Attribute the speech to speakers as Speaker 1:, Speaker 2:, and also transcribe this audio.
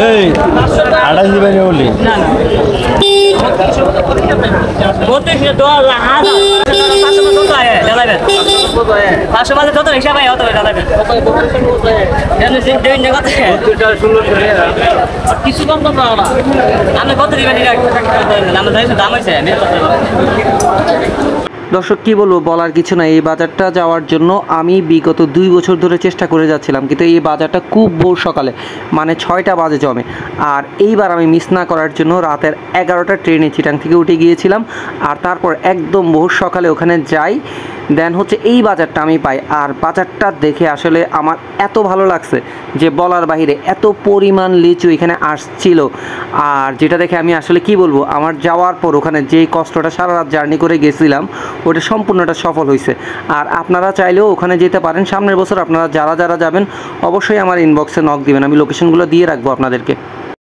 Speaker 1: এই 28 দিবেন বলি
Speaker 2: না না বলতে সে তো হাজার 500 মতো আয় দাঁড়াবে 500 মাঝে যত হিসাব আয় অত দাঁড়াবে জানেন যে দেন না কত কিছু কম কম না আমি কত দিবেন এটা আমরা জানি দাম আছে আমি
Speaker 3: দর্শক কি বলবো, বলার কিছু নাই। এই বাজারটা যাওয়ার জন্য আমি বিগত 2 বছর ধরে চেষ্টা করে যাচ্ছিলাম, কিন্তু এই বাজারটা খুব ভোর সকালে মানে 6টা বাজে জমে। আর এইবার আমি মিস না করার জন্য রাতের 11টা ট্রেনে চিটাং থেকে উঠে গিয়েছিলাম, আর তারপর একদম ভোর সকালে ওখানে যাই, দেন হচ্ছে এই বাজারটা আমি পাই। আর বাজারটা দেখে আসলে আমার এত ভালো লাগছে যে বলার বাহিরে, এত পরিমাণ লিচু এখানে আসছিল। আর যেটা দেখে আমি আসলে কি বলবো, আমার যাওয়ার পর ওখানে যেই কষ্টটা সারা রাত জার্নি করে গেছিলাম ওটা সম্পূর্ণটা সফল হয়েছে। আর আপনারা চাইলেও ওখানে যেতে পারেন। সামনের বছর আপনারা যারা যারা যাবেন অবশ্যই আমার ইনবক্সে নক দিবেন, আমি লোকেশনগুলো দিয়ে রাখবো আপনাদেরকে।